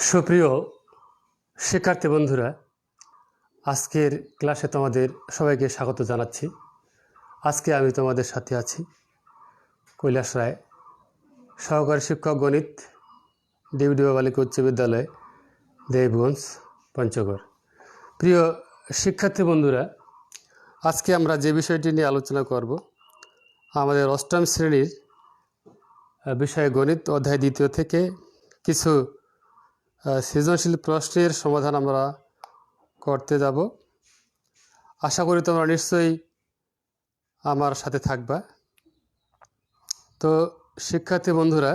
সুপ্রিয় শিক্ষার্থী বন্ধুরা, আজকের ক্লাসে তোমাদের সবাইকে স্বাগত জানাচ্ছি। আজকে আমি তোমাদের সাথে আছি কৈলাস রায়, সহকারী শিক্ষক গণিত, ডিবিডি বালিকা উচ্চ বিদ্যালয়, দেবগঞ্জ, পঞ্চগড়। প্রিয় শিক্ষার্থী বন্ধুরা, আজকে আমরা যে বিষয়টি নিয়ে আলোচনা করব, আমাদের অষ্টম শ্রেণীর বিষয় গণিত অধ্যায় 2 থেকে কিছু সৃজনশীল প্রশ্নের সমাধান আমরা করতে যাব। আশা করি তোমরা নিশ্চয়ই আমার সাথে থাকবা। তো শিক্ষার্থী বন্ধুরা,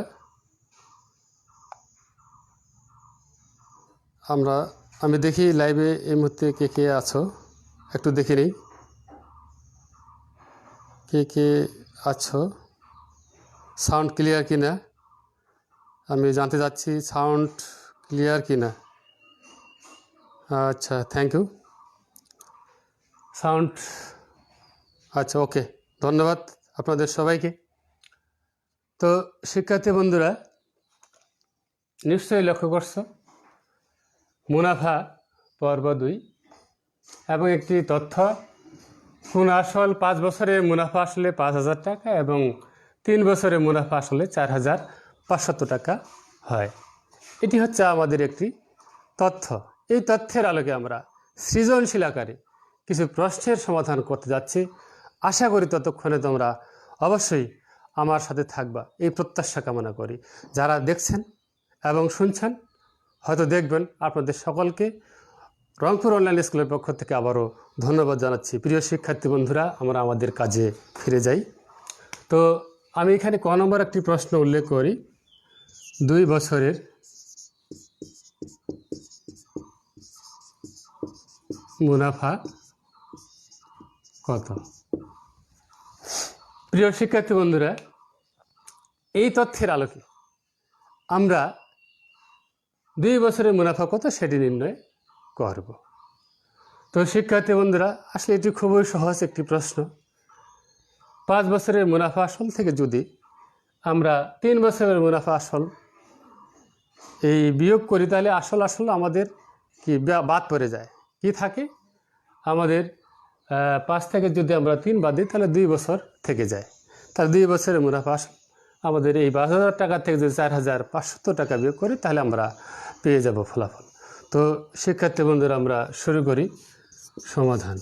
আমি দেখি লাইভে এই মুহূর্তে কে কে আছো, একটু দেখে নিই কে কে আছো। সাউন্ড ক্লিয়ার কিনা আমি জানতে চাচ্ছি, সাউন্ড ক্লিয়ার কিনা। আচ্ছা, থ্যাংক ইউ। সাউন্ড আচ্ছা, ওকে, ধন্যবাদ আপনাদের সবাইকে। তো শিক্ষার্থী বন্ধুরা, নিশ্চয়ই লক্ষ্য করছো মুনাফা পর্ব 2 এবং একটি তথ্য, কোন আসল 5 বছরের মুনাফা আসলে 5,000 টাকা এবং 3 বছরের মুনাফা আসলে 4,500 টাকা হয়। এটি হচ্ছে আমাদের একটি তথ্য। এই তথ্যের আলোকে আমরা সৃজনশীল আকারে কিছু প্রশ্নের সমাধান করতে যাচ্ছি। আশা করি ততক্ষণে তোমরা অবশ্যই আমার সাথে থাকবা, এই প্রত্যাশা কামনা করি। যারা দেখছেন এবং শুনছেন, হয়তো দেখবেন, আপনাদের সকলকে রংপুর অনলাইন স্কুলের পক্ষ থেকে আবারও ধন্যবাদ জানাচ্ছি। প্রিয় শিক্ষার্থী বন্ধুরা, আমরা আমাদের কাজে ফিরে যাই। তো আমি এখানে ক নম্বর একটি প্রশ্ন উল্লেখ করি, 2 বছরের মুনাফা কত? প্রিয় শিক্ষার্থী বন্ধুরা, এই তথ্যের আলোকে আমরা 2 বছরের মুনাফা কত সেটি নির্ণয় করব। তো শিক্ষার্থী বন্ধুরা, আসলে এটি খুবই সহজ একটি প্রশ্ন। 5 বছরের মুনাফা আসল থেকে যদি আমরা 3 বছরের মুনাফা আসল এই বিয়োগ করি, তাহলে আসল আমাদের কি বাদ পড়ে যায়, কি থাকে আমাদের 5 থেকে যদি আমরা 3 বাদ দিই, তাহলে 2 বছর থেকে যায়। তাহলে 2 বছরের মুনাফা আসল আমাদের এই 12,000 টাকা থেকে যদি 4,500 টাকা বিয়োগ করি, তাহলে আমরা পেয়ে যাব ফলাফল। তো শিক্ষার্থী বন্ধুরা, আমরা শুরু করি সমাধান।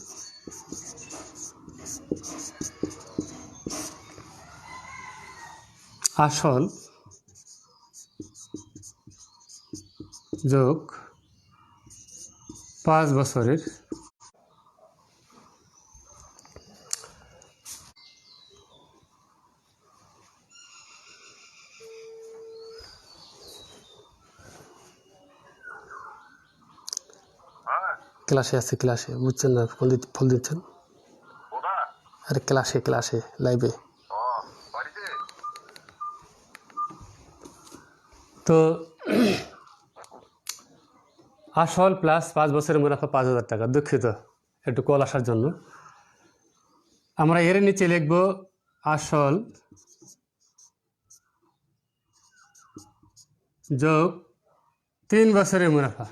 আসল যোগ 5 বছরের ক্লাসে আছে, ক্লাসে বুঝছেন না, ফোন দিচ্ছেন। আরে ক্লাসে লাইভে। তো আসল প্লাস 5 বছরের মুনাফা 5,000 টাকা। দুঃখিত, একটু কল আসার জন্য। আমরা এর নিচে লিখব আসল যোগ 3 বছরের মুনাফা।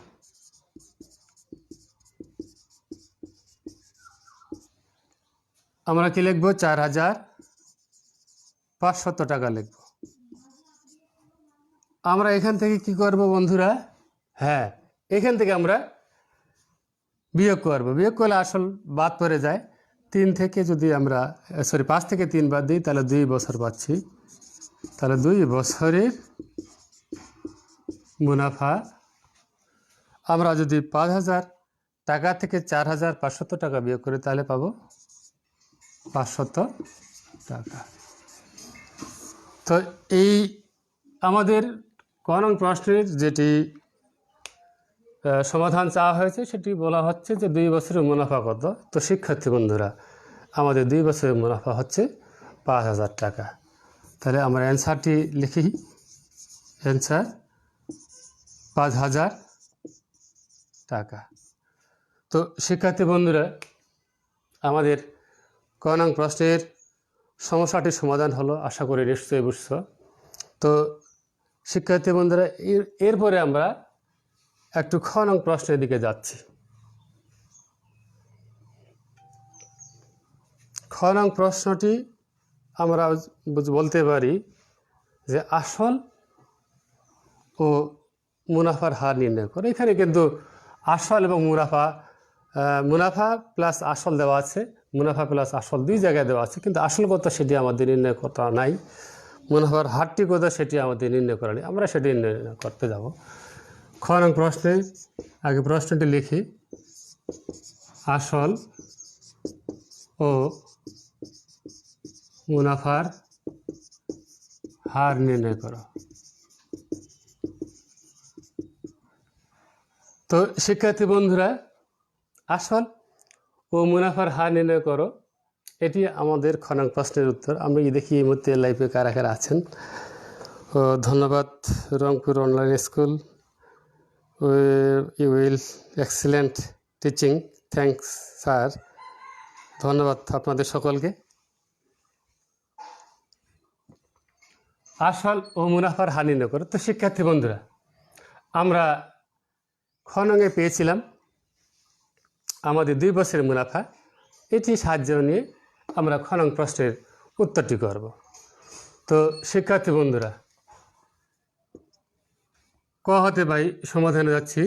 আমরা কি লিখব? 4,500 টাকা লিখব। আমরা এখান থেকে কি করব বন্ধুরা? হ্যাঁ, এখান থেকে আমরা বিয়োগ করব। বিয়োগ করলে আসল বাদ পড়ে যায়। 3 থেকে যদি আমরা 5 থেকে 3 বাদ দিই, তাহলে 2 বছর পাচ্ছি। তাহলে 2 বছরের মুনাফা আমরা যদি 5,000 টাকা থেকে 4,500 টাকা বিয়োগ করি, তাহলে পাবো 500 টাকা। তো এই আমাদের কোন প্রশ্নের যেটি সমাধান চাওয়া হয়েছে, সেটি বলা হচ্ছে যে 2 বছরের মুনাফা কত। তো শিক্ষার্থী বন্ধুরা, আমাদের 2 বছরের মুনাফা হচ্ছে 5,000 টাকা। তাহলে আমরা অ্যান্সারটি লিখি। অ্যান্সার 5,000 টাকা। তো শিক্ষার্থী বন্ধুরা, আমাদের ক নং প্রশ্নের সমস্যাটির সমাধান হলো, আশা করি নিশ্চয়ই বুঝছো। তো শিক্ষার্থী বন্ধুরা, এরপরে আমরা একটু খ নং প্রশ্নের দিকে যাচ্ছি। খ নং প্রশ্নটি আমরা বলতে পারি যে আসল ও মুনাফার হার নির্ণয় করো। এখানে কিন্তু আসল এবং মুনাফা প্লাস আসল দেওয়া আছে, মুনাফা প্লাস আসল দুই জায়গায় দেওয়া আছে, কিন্তু আসল কত সেটি আমাদের নির্ণয় করা নাই, মুনাফার হারটি কত সেটি আমাদের নির্ণয় করা নেই। আমরা সেটি নির্ণয় করতে যাব। খ নং প্রশ্নে আগে প্রশ্নটি লিখি, আসল ও মুনাফার হার নির্ণয় করো। তো শিক্ষার্থী বন্ধুরা, আসল ও মুনাফার হার নির্ণয় করো, এটি আমাদের খ নং প্রশ্নের উত্তর। আমরা দেখি এই মুহূর্তে লাইভে কারা কারা আছেন। ধন্যবাদ Rangpur online school, you will excellent teaching, thanks sir, ধন্যবাদ আপনাদের সকলকে। আসল ও মুনাফার হার নির্ণয় করো। তো শিক্ষার্থী বন্ধুরা, আমরা খ নঙে পেয়েছিলাম আমাদের 2 বছরের মুনাফা, এটি সাহায্য নিয়ে আমরা খ নং প্রশ্নের উত্তরটি করব। তো শিক্ষার্থী বন্ধুরা, ক হতে পাই সমাধানে যাচ্ছি।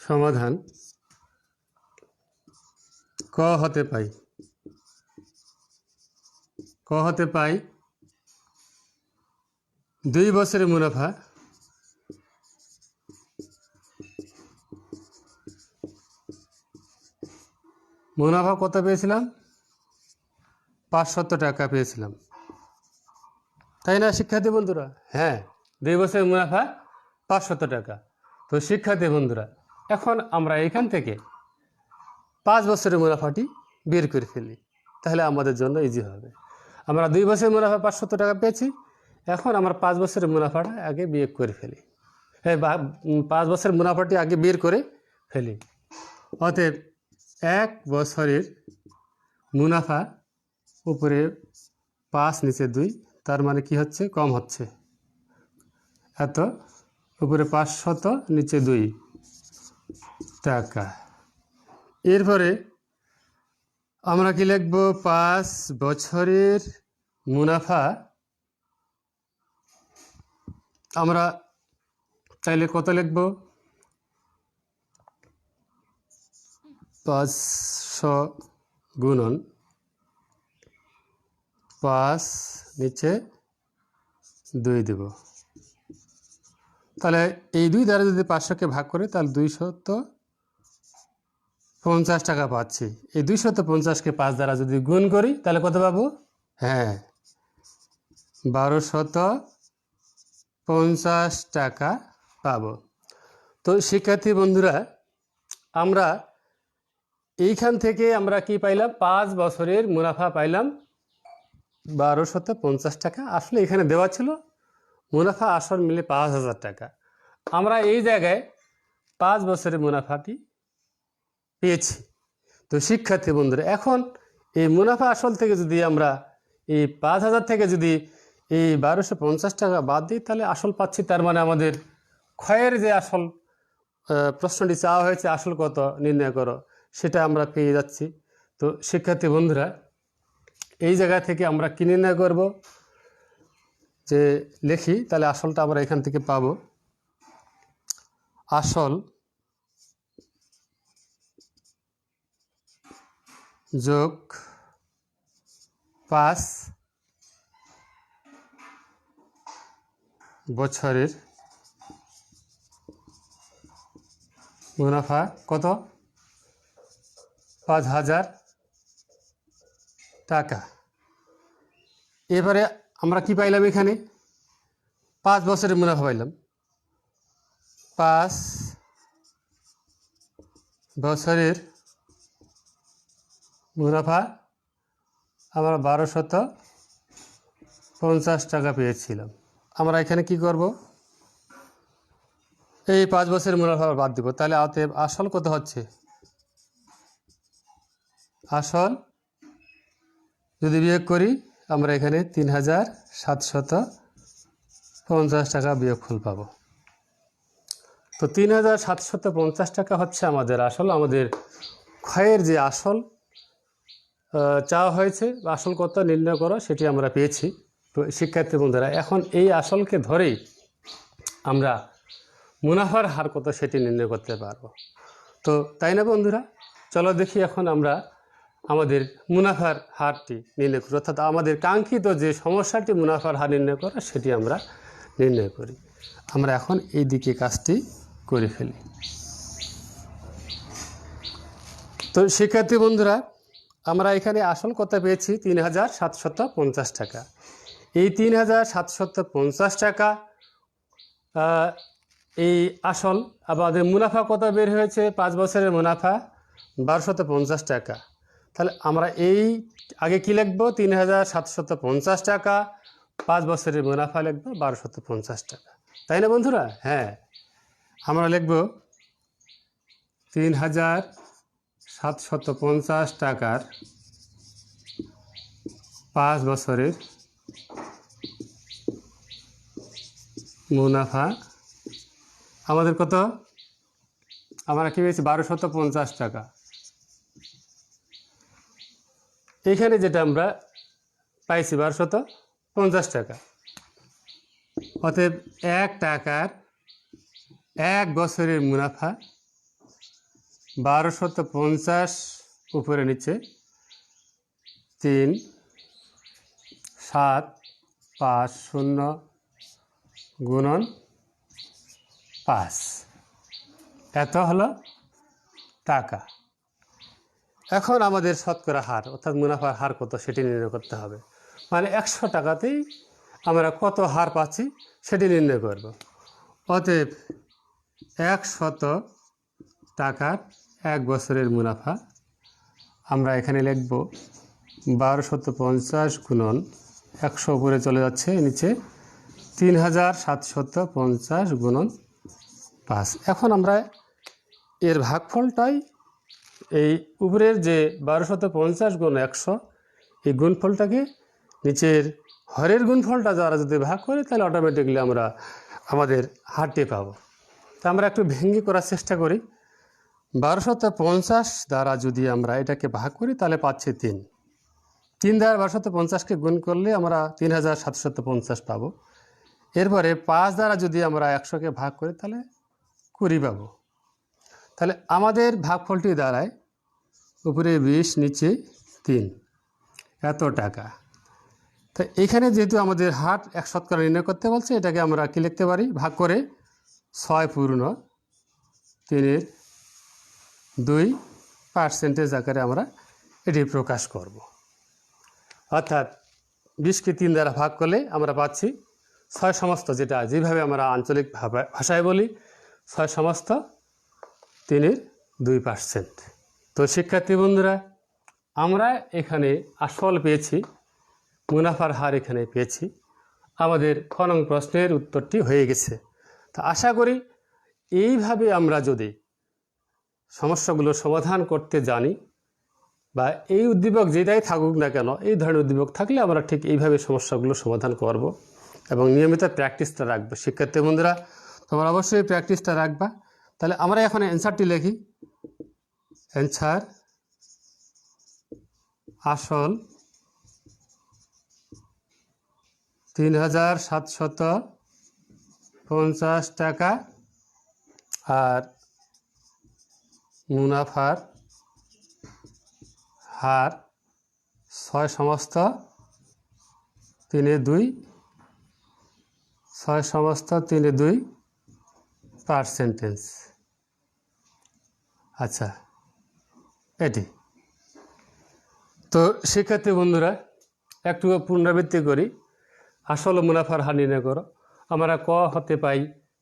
সমাধান ক হতে পাই 2 বছরের মুনাফা কত পেয়েছিলাম? 500 টাকা পেয়েছিলাম, তাই না শিক্ষার্থী বন্ধুরা? হ্যাঁ, 2 বছরের মুনাফা 500 টাকা। তো শিক্ষার্থী বন্ধুরা, এখন আমরা এখান থেকে 5 বছরের মুনাফাটি বের করে ফেলি, তাহলে আমাদের জন্য ইজি হবে। আমরা 2 বছরের মুনাফা 500 টাকা পেয়েছি, এখন আমরা 5 বছরের মুনাফাটা আগে বিয়োগ করে ফেলি, 5 বছরের মুনাফাটি আগে বের করে ফেলি। অতএব 1 বছরের মুনাফা উপরে 5 নিচে 2, তার মানে কি হচ্ছে? কম হচ্ছে, এত উপরে 500 নিচে 2 টাকা। এরপরে আমরা কি লিখব? 5 বছরের মুনাফা আমরা চাইলে কত লিখব? 500 গুণন 5 নিচে 2 দেব। তাহলে এই 2 দ্বারা যদি 500কে ভাগ করে, তাহলে 250 টাকা পাচ্ছি। এই 250কে 5 দ্বারা যদি গুণ করি, তাহলে কত পাবো? হ্যাঁ, 1250 টাকা পাবো। তো শিক্ষার্থী বন্ধুরা, আমরা এইখান থেকে আমরা কি পাইলাম? 5 বছরের মুনাফা পাইলাম 1250 টাকা। আসলে এখানে দেওয়া ছিল মুনাফা আসল মিলে 5000 টাকা। আমরা এই জায়গায় 5 বছরের মুনাফাটি পেয়েছি। তো শিক্ষার্থী বন্ধুরা, এখন এই মুনাফা আসল থেকে যদি আমরা এই 5000 থেকে যদি এই 1250 টাকা বাদ দিই, তাহলে আসল পাচ্ছি। তার মানে আমাদের ক্ষয়ের যে আসল প্রশ্নটি চাওয়া হয়েছে, আসল কত নির্ণয় করো, সেটা আমরা পেয়ে যাচ্ছি। তো শিক্ষার্থী বন্ধুরা, এই জায়গা থেকে আমরা কি নির্ণয় করব? যে লিখি, তাহলে আসলটা আমরা এখান থেকে পাব। আসল যোগ 5 বছরের মুনাফা কত? 5000 টাকা। এবারে আমরা কি পাইলাম? এখানে 5 বছরের মুনাফা পাইলাম। 5 বছরের মুনাফা আমরা 1250 টাকা পেয়েছিলাম। আমরা এখানে কি করব? এই 5 বছরের মুনাফা বাদ দিব। তাহলে অতএব আসল কত হচ্ছে? আসল যদি বিয়োগ করি, আমরা এখানে 3750 50 টাকা বিয়োগফল পাবো। তো 3750 টাকা হচ্ছে আমাদের আসল, আমাদের ক্ষয়ের যে আসল চাওয়া হয়েছে, আসল কত নির্ণয় করো সেটি আমরা পেয়েছি। তো শিক্ষার্থী বন্ধুরা, এখন এই আসলকে ধরেই আমরা মুনাফার হার কত সেটি নির্ণয় করতে পারবো। তো তাই না বন্ধুরা, চলো দেখি এখন আমরা আমাদের মুনাফার হারটি নির্ণয় করি, অর্থাৎ আমাদের কাঙ্ক্ষিত যে সমস্যাটি মুনাফার হার নির্ণয় করা সেটি আমরা নির্ণয় করি। আমরা এখন এই দিকে কাজটি করে ফেলি। তো শিক্ষার্থী বন্ধুরা, আমরা এখানে আসল কত পেয়েছি 3750 টাকা। এই 3750 টাকা এই আসল। আমাদের মুনাফা কত বের হয়েছে, 5 বছরের মুনাফা 1250 টাকা। তাহলে আমরা এই আগে কি লিখব, 3750 টাকা, 5 বছরের মুনাফা লিখব 1250 টাকা, তাই না বন্ধুরা? হ্যাঁ, আমরা লিখব 3750 টাকার 5 বছরের মুনাফা আমাদের কত, আমরা কি পেয়েছি 1250 টাকা। এইখানে যেটা আমরা পাইছি 1250 টাকা, অতএব 1 টাকার 1 বছরের মুনাফা 1250 উপরে নিচে 3 7 5 0 গুণন 5, এত হলো টাকা। এখন আমাদের শতকরা হার অর্থাৎ মুনাফার হার কত সেটি নির্ণয় করতে হবে। মানে 100 টাকাতেই আমরা কত হার পাচ্ছি সেটি নির্ণয় করব। অতএব 100 টাকার 1 বছরের মুনাফা আমরা এখানে লিখব 1250 গুণন 100 উপরে চলে যাচ্ছে নিচে 3750 গুণন 5। এখন আমরা এর ভাগফলটাই এই উপরের যে 1250 গুণ 100 এই গুণফলটাকে নিচের হরের গুণফলটা যারা যদি ভাগ করে তাহলে অটোমেটিকলি আমরা আমাদের হারটি পাবো। তা আমরা একটু ভেঙে করার চেষ্টা করি। 1250 দ্বারা যদি আমরা এটাকে ভাগ করি তাহলে পাচ্ছি 3 দ্বারা 1250কে গুণ করলে আমরা 3750 পাবো। এরপরে 5 দ্বারা যদি আমরা 100কে ভাগ করি তাহলে 20 পাবো। তাহলে আমাদের ভাগফলটি দাঁড়ায় উপরে 20 নিচে 3, এত টাকা। তো এখানে যেহেতু আমাদের হার 100 নির্ণয় করতে বলছে, এটাকে আমরা কি লিখতে পারি, ভাগ করে 6 পূর্ণ 3/2 আকারে আমরা এটি প্রকাশ করব। অর্থাৎ 20কে 3 দ্বারা ভাগ করলে আমরা পাচ্ছি 6 সমস্ত, যেটা যেভাবে আমরা আঞ্চলিক ভাষায় বলি 6 সমস্ত 3/2%। তো শিক্ষার্থী বন্ধুরা, আমরা এখানে আসল পেয়েছি, মুনাফার হার এখানে পেয়েছি, আমাদের খ নং প্রশ্নের উত্তরটি হয়ে গেছে। তো আশা করি এইভাবে আমরা যদি সমস্যাগুলো সমাধান করতে জানি বা এই উদ্দীপক যেটাই থাকুক না কেন, এই ধরনের উদ্দীপক থাকলে আমরা ঠিক এইভাবে সমস্যাগুলো সমাধান করব এবং নিয়মিত প্র্যাকটিসটা রাখবো। শিক্ষার্থী বন্ধুরা, তোমরা অবশ্যই প্র্যাকটিসটা রাখবা। তাহলে আমরা এখন অ্যান্সারটি লিখি। অ্যান্সার আসল 3750 টাকা আর মুনাফার হার 6 সমস্ত 3/2%। আচ্ছা, এটি তো শিক্ষার্থী বন্ধুরা, একটু পুনরাবৃত্তি করি। আসল মুনাফার হার নির্ণয় করো। আমরা ক হতে পাই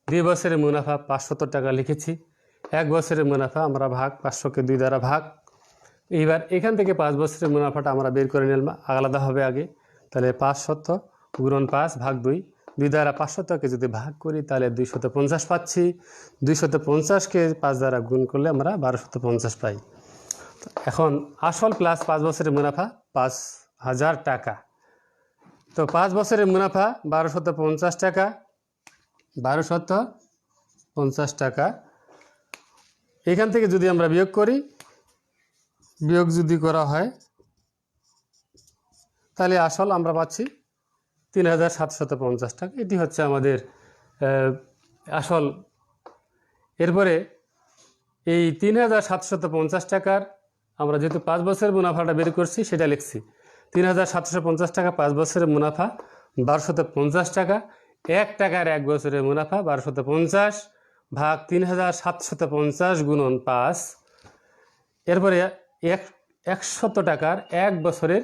2 বছরের মুনাফা 500 টাকা লিখেছি। 1 বছরের মুনাফা আমরা ভাগ 500কে 2 দ্বারা ভাগ। এইবার এখান থেকে 5 বছরের মুনাফাটা আমরা বের করে নিলাম আলাদাভাবে আগে। তাহলে 500 গুণন 5 ভাগ 2, 2 দ্বারা 500কে যদি ভাগ করি তাহলে 250 পাচ্ছি। 250কে 5 দ্বারা গুণ করলে আমরা 1250 পাই। এখন আসল প্লাস 5 বছরের মুনাফা 5000 টাকা। তো 5 বছরের মুনাফা 1250 টাকা 1250 টাকা। এখান থেকে যদি আমরা বিয়োগ করি, বিয়োগ যদি করা হয় তাহলে আসল আমরা পাচ্ছি 3750 টাকা। এটি হচ্ছে আমাদের আসল। এরপরে এই 3750 টাকার আমরা যেহেতু 5 বছরের মুনাফাটা বের করছি সেটা লিখছি। 3750 টাকা 5 বছরের মুনাফা 1250 টাকা। 1 টাকার 1 বছরের মুনাফা 1250 ভাগ 3750 গুণন 5। এরপরে 100 টাকার 1 বছরের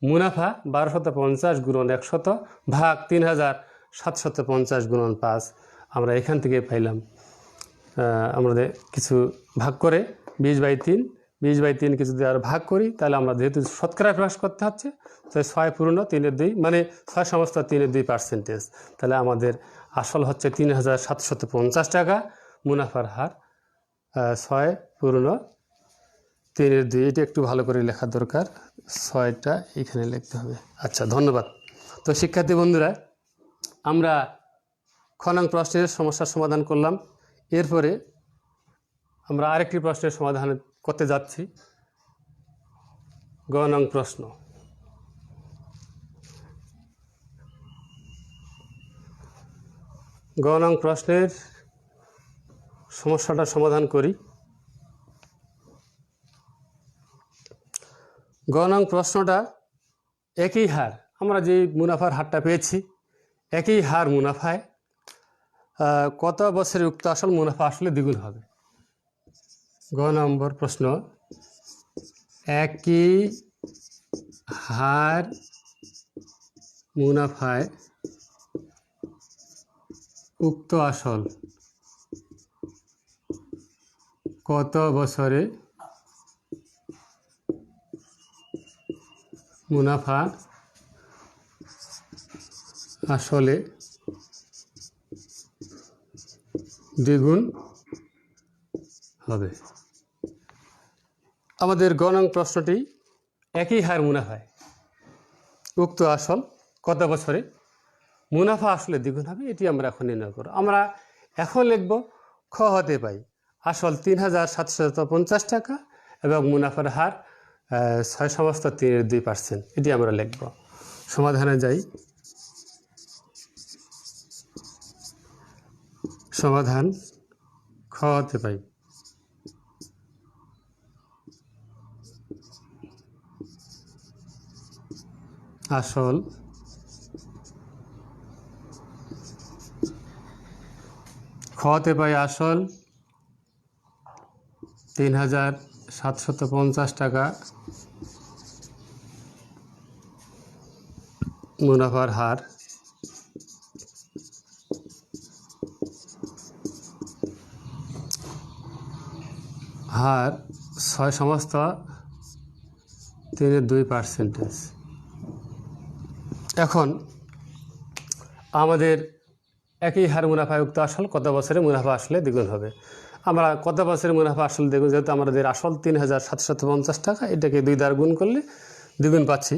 মুনাফা 1250 গুণন 100 ভাগ 3750 গুণন 5। আমরা এখান থেকে পাইলাম আমাদের কিছু ভাগ করে 20/3, 20/3 কে যদি আর ভাগ করি তাহলে আমরা যেহেতু শতকরা প্রকাশ করতে হচ্ছে, তাই 6 পূর্ণ 3/2 মানে 6 সমস্ত 3/2%। তাহলে আমাদের আসল হচ্ছে 3750 টাকা, মুনাফার হার 6 পূর্ণ 3/2। এটা একটু ভালো করে লেখার দরকার, 6টা এখানে লিখতে হবে। আচ্ছা, ধন্যবাদ। তো শিক্ষার্থী বন্ধুরা, আমরা খ নং প্রশ্নের সমস্যার সমাধান করলাম। এরপরে আমরা আরেকটি প্রশ্নের সমাধান করতে যাচ্ছি। গ নং প্রশ্ন। গ নং প্রশ্নের সমস্যাটা সমাধান করি। গ নং প্রশ্নটা একই হার, আমরা যে মুনাফার হারটা পেয়েছি একই হার মুনাফায় কত বছরে উক্ত আসল মুনাফা আসলে দ্বিগুণ হবে। গ নম্বর প্রশ্ন, একই হার মুনাফায় উক্ত আসল কত বছরে মুনাফা আসলে দ্বিগুণ হবে। আমাদের গ নং প্রশ্নটি একই হার মুনাফায় উক্ত আসল কত বছরে মুনাফা আসলে দ্বিগুণ হবে, এটি আমরা এখন নির্ণয় করব। আমরা এখন লিখব খ হতে পাই আসল 3750 টাকা এবং মুনাফার হার 6 সমস্ত 3/2%। এটি আমরা লিখব। সমাধানে যাই। সমাধান খ হতে পাই আসল 3750 টাকা মুনাফার হার 6 সমস্ত 3/2%। এখন আমাদের একই হার মুনাফায় উক্ত আসল কত বছরে মুনাফা আসলে দ্বিগুণ হবে। আমরা কত বছরে মুনাফা আসলে দ্বিগুণ, যেহেতু আমাদের আসল 3750 টাকা, এটাকে 2 দ্বারা গুণ করলে দ্বিগুণ পাচ্ছি।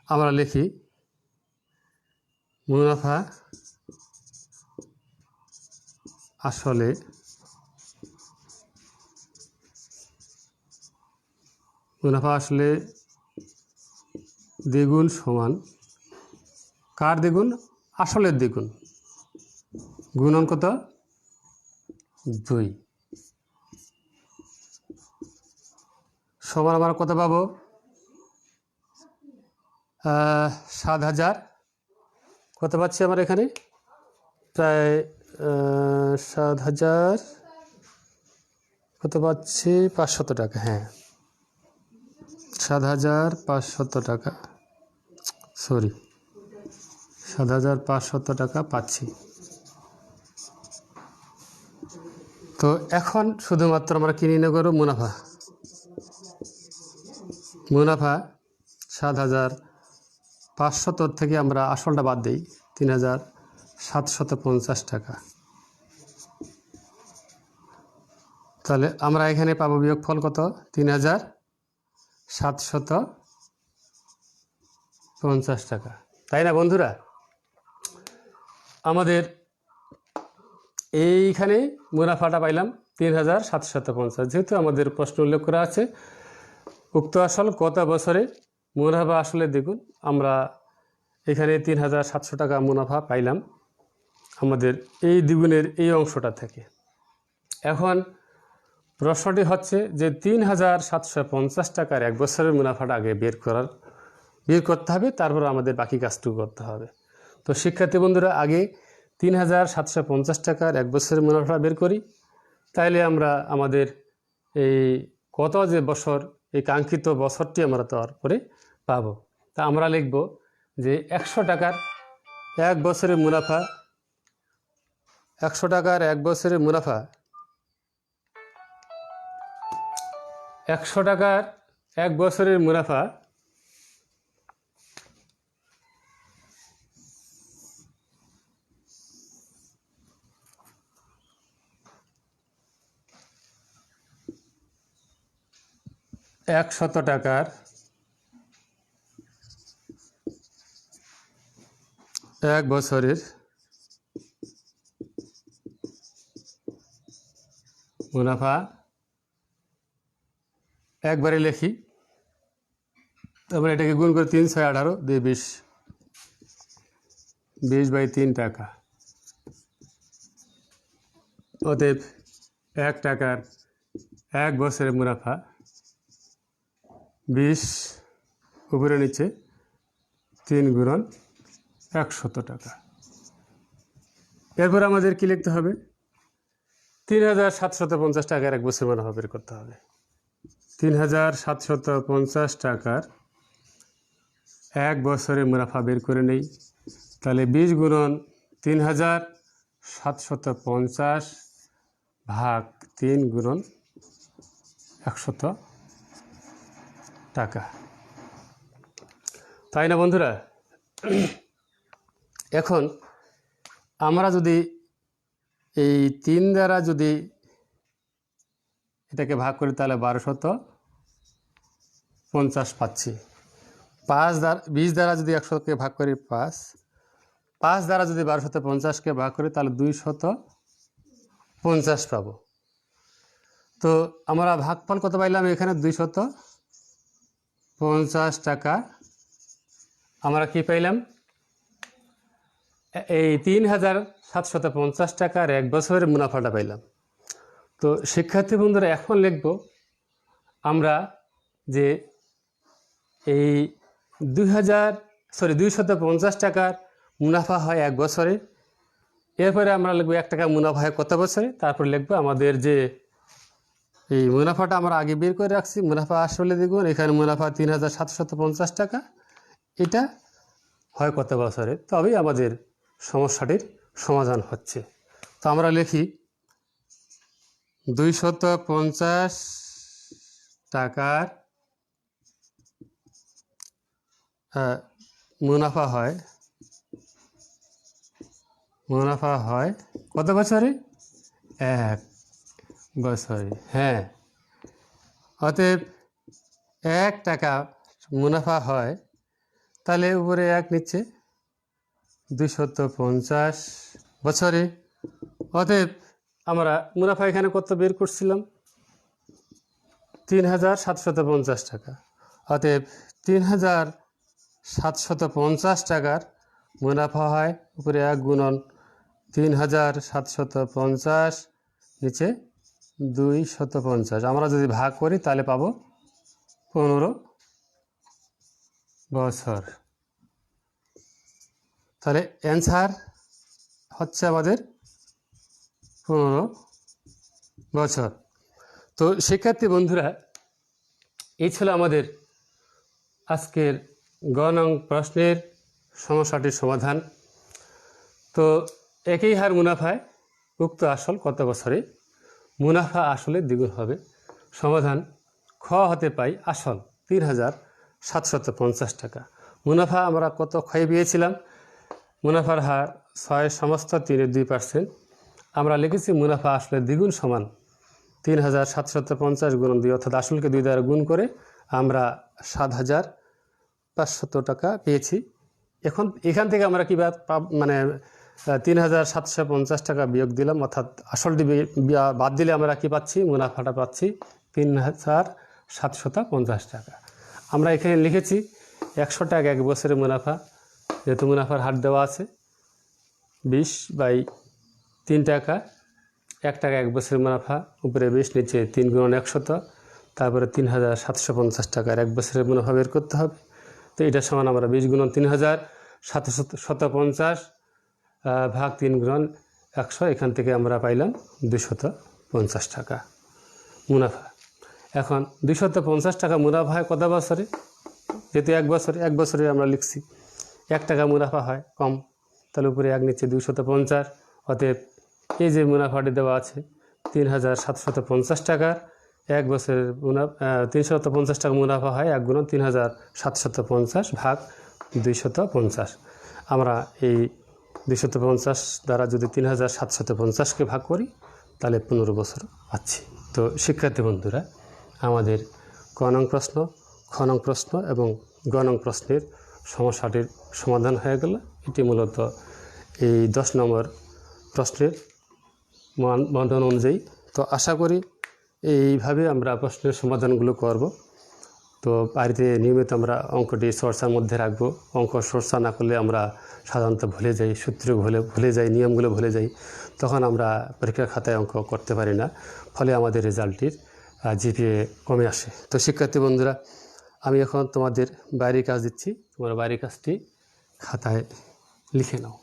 আমরা লিখি মুনাফা আসলে দ্বিগুণ সমান কার দ্বিগুণ? আসলের দ্বিগুণ গুণন কত? 2 সমান আমরা কত পাবো? 7000। কত পাচ্ছি আমরা এখানে? প্রায় 7000। কত পাচ্ছি? 500 টাকা। হ্যাঁ, 7500 টাকা, সরি 7500 টাকা পাচ্ছি। তো এখন শুধুমাত্র আমরা কি নির্ণয় করব? মুনাফা 7500 থেকে আমরা আসলটা বাদ দিই, 3750 টাকা। তাহলে আমরা এখানে পাবো বিয়োগফল কত? 3750 টাকা। তাই না বন্ধুরা? আমাদের এইখানে মুনাফাটা পাইলাম 3,750। যেহেতু আমাদের প্রশ্ন উল্লেখ করা আছে উক্ত আসল কত বছরে মুনাফা আসলে দ্বিগুণ, আমরা এখানে 3,700 টাকা মুনাফা পাইলাম আমাদের এই দ্বিগুণের এই অংশটা থেকে। এখন প্রশ্নটি হচ্ছে যে 3,750 টাকার 1 বছরের মুনাফাটা আগে বের করতে হবে, তারপর আমাদের বাকি কাজটুকু করতে হবে। তো শিক্ষার্থী বন্ধুরা, আগে 3,750 টাকার 1 বছরের মুনাফা বের করি, তাইলে আমরা আমাদের এই কত যে বছর, এই কাঙ্ক্ষিত বছরটি আমরা তারপরে পাবো। তা আমরা লিখব যে 100 টাকার 1 বছরের মুনাফা, 100 টাকার 1 বছরের মুনাফা, 100 টাকার 1 বছরের মুনাফা একশত টাকার 1 বছরের মুনাফা একবারে লিখি, তারপরে এটাকে গুণ করে 3 6 18 দিয়ে 20, 20/3 টাকা। অতএব 1 টাকার 1 বছরের মুনাফা 20 উপরে নিচে 3 গুণন 100 টাকা। এরপর আমাদের কি লিখতে হবে? 3,750 টাকার 1 বছরের মুনাফা বের করতে হবে। 3,750 টাকার 1 বছরের মুনাফা বের করে নেই। তাহলে 20 গুণন 3,750 ভাগ 3 গুণন 100 টাকা, তাই না বন্ধুরা? এখন আমরা যদি এই 3 দ্বারা যদি এটাকে ভাগ করি তাহলে 1250 পাচ্ছি। 20 দ্বারা যদি 100কে ভাগ করি 5 দ্বারা যদি 1250কে ভাগ করি তাহলে 250 পাবো। তো আমরা ভাগফল কত পাইলাম? এখানে 250 টাকা আমরা কি পাইলাম? এই 3,750 টাকার 1 বছরের মুনাফাটা পাইলাম। তো শিক্ষার্থী বন্ধুরা, এখন লিখব আমরা যে এই 250 টাকার মুনাফা হয় 1 বছরে, এরপরে আমরা লিখব 1 টাকা মুনাফা হয় কত বছরে, তারপর লিখব আমাদের যে এই মুনাফাটা আমরা আগে বের করে রাখছি, মুনাফা আসলে দেখুন এখানে মুনাফা 3,750 টাকা, এটা হয় কত বছরে, তবেই আমাদের সমস্যাটির সমাধান হচ্ছে। তো আমরা লিখি 250 টাকার মুনাফা হয় কত বছরে? 1 বছরে। হ্যাঁ, অতএব 1 টাকা মুনাফা হয়, তাহলে উপরে 1 নিচ্ছে 250 বছরে। অতএব আমরা মুনাফা এখানে কত বের করছিলাম? 3,750 টাকা। অতএব 3,750 টাকার মুনাফা হয়, উপরে 1 গুণন 3,750 নিচে 250। আমরা যদি ভাগ করি তাহলে পাবো 15 বছর। তাহলে অ্যান্সার হচ্ছে আমাদের 15 বছর। তো শিক্ষার্থী বন্ধুরা, এই ছিল আমাদের আজকের গ নং প্রশ্নের সমস্যাটির সমাধান। তো একই হার মুনাফায় উক্ত আসল কত বছরে মুনাফা আসলে দ্বিগুণ হবে। সমাধান: খ হতে পাই আসল 3,750 টাকা। মুনাফা আমরা কত ক্ষয় পেয়েছিলাম? মুনাফার হার 6/3 আমরা লিখেছি মুনাফা আসলে দ্বিগুণ সমান 3,750 গুণন 2, অর্থাৎ আসলকে 2 দ্বারা গুণ করে আমরা 7,500 টাকা পেয়েছি। এখান থেকে আমরা কী মানে 3,750 টাকা বিয়োগ দিলাম, অর্থাৎ আসলটি বাদ দিলে আমরা কি পাচ্ছি, মুনাফাটা পাচ্ছি 3,750 টাকা। আমরা এখানে লিখেছি 100 টাকা 1 বছরের মুনাফা, যেহেতু মুনাফার হার দেওয়া আছে 20/3 টাকা, 1 টাকা 1 বছরের মুনাফা, উপরে 20 নিচে 3 × 100, তারপরে 3,750 টাকার 1 বছরের মুনাফা বের করতে হবে। তো এটার সমান আমরা 20 × 3,750 ভাগ 3 × 100, এখান থেকে আমরা পাইলাম 250 টাকা মুনাফা। এখন 250 টাকা মুনাফা হয় কত বছরে, যেহেতু 1 বছরে আমরা লিখছি 1 টাকা মুনাফা হয় কম, তাহলে উপরে 1 নিচে 250, অতএব এই যে মুনাফাটি দেওয়া আছে 3,750 টাকার 1 বছরের 350 টাকা মুনাফা হয় 1 × 3,750 ভাগ 250। আমরা এই 250 দ্বারা যদি 3,750কে ভাগ করি তাহলে 15 বছর পাচ্ছি। তো শিক্ষার্থী বন্ধুরা, আমাদের ক নং প্রশ্ন, খ নং প্রশ্ন এবং গ নং প্রশ্নের সমস্যাটির সমাধান হয়ে গেল। এটি মূলত এই 10 নম্বর প্রশ্নের বন্ধন অনুযায়ী। তো আশা করি এইভাবে আমরা প্রশ্নের সমাধানগুলো করব। তো বাড়িতে নিয়মিত আমরা অঙ্কটি চর্চার মধ্যে রাখব। অঙ্ক চর্চা না করলে আমরা সাধারণত ভুলে যাই, সূত্র ভুলে যাই, নিয়মগুলো ভুলে যাই, তখন আমরা পরীক্ষার খাতায় অঙ্ক করতে পারি না, ফলে আমাদের রেজাল্টটির জিপিএ কমে আসে। তো শিক্ষার্থী বন্ধুরা, আমি এখন তোমাদের বাইরের কাজ দিচ্ছি, তোমরা বাইরের কাজটি খাতায় লিখে নাও।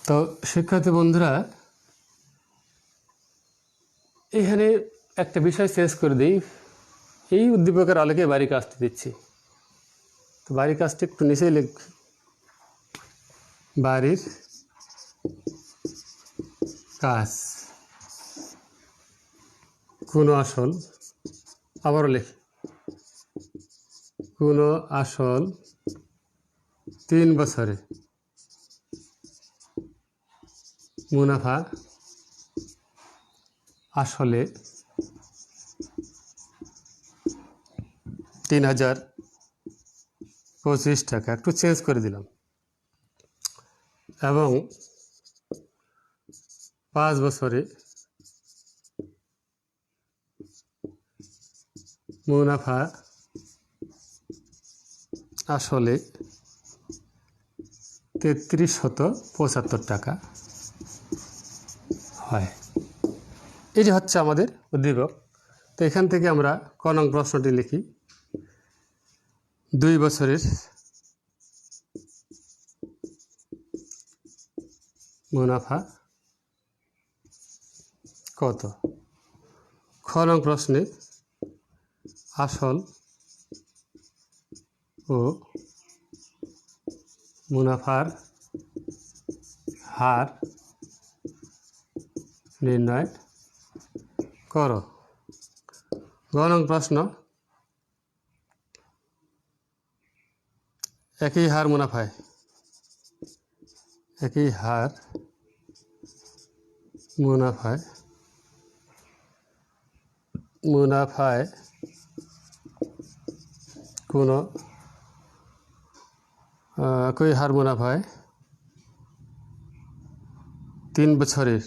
তো শিক্ষার্থী বন্ধুরা, এখানে একটা বিষয় চেঞ্জ করে দিই, এই উদ্দীপকের আলোকে বাড়ির কাজটি দিচ্ছি। তো বাড়ির কাজটি একটু নিচেই লিখ, বাড়ির কাজ কোনো আসল, আবারও লিখি, কোনো আসল 3 বছরে মুনাফা আসলে 3,025 টাকা, একটু চেঞ্জ করে দিলাম, এবং 5 বছরে মুনাফা আসলে 3,375 টাকা হয়। এটি হচ্ছে আমাদের উদ্দীপক। তো এখান থেকে আমরা ক নং প্রশ্নটি লিখি, 2 বছরের মুনাফা কত। খ নং প্রশ্নে আসল ও মুনাফার হার নির্ণয় করো। গ নং প্রশ্ন, একই হার মুনাফায়, একই হার মুনাফায় কোনো একই হার মুনাফায় 3 বছরের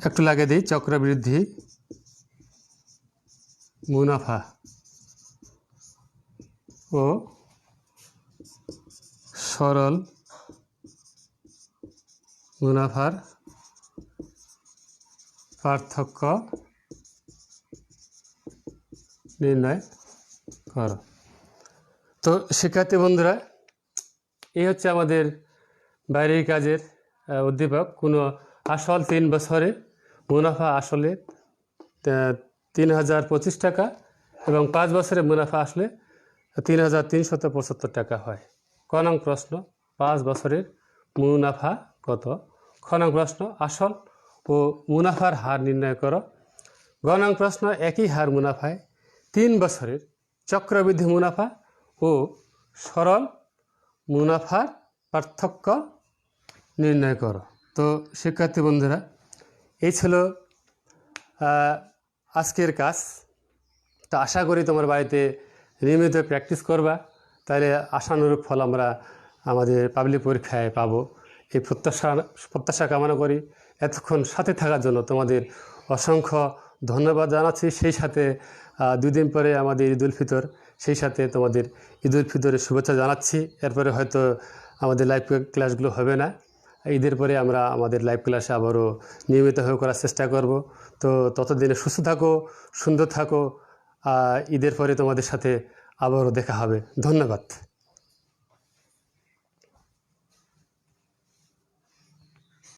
একটু লাগিয়ে দিই, চক্রবৃদ্ধি মুনাফা ও সরল মুনাফার পার্থক্য নির্ণয় করো। তো শিক্ষার্থী বন্ধুরা, এই হচ্ছে আমাদের বাইরের কাজের উদ্দীপক। কোনো আসল 3 বছরে মুনাফা আসলে 3,025 টাকা এবং 5 বছরে মুনাফা আসলে 3,375 টাকা হয়। ক নং প্রশ্ন, 5 বছরের মুনাফা কত। খ নং প্রশ্ন, আসল ও মুনাফার হার নির্ণয় করো। গ গ নং প্রশ্ন, একই হার মুনাফায় 3 বছরের চক্রবৃদ্ধি মুনাফা ও সরল মুনাফার পার্থক্য নির্ণয় করো। তো শিক্ষার্থী বন্ধুরা, এই ছিল আজকের কাজ। তো আশা করি তোমার বাড়িতে নিয়মিত প্র্যাকটিস করবা, তাহলে আশানুরূপ ফল আমরা আমাদের পাবলিক পরীক্ষায় পাবো। এই প্রত্যাশা কামনা করি। এতক্ষণ সাথে থাকার জন্য তোমাদের অসংখ্য ধন্যবাদ জানাচ্ছি। সেই সাথে 2 দিন পরে আমাদের ঈদ উল ফিতর, সেই সাথে তোমাদের ঈদ উল ফিতরের শুভেচ্ছা জানাচ্ছি। এরপরে হয়তো আমাদের লাইভ ক্লাসগুলো হবে না। ঈদের পরে আমরা আমাদের লাইভ ক্লাসে আবারও নিয়মিতভাবে করার চেষ্টা করব। তো ততদিনে সুস্থ থাকো, সুন্দর থাকো। ঈদের পরে তোমাদের সাথে আবারও দেখা হবে। ধন্যবাদ।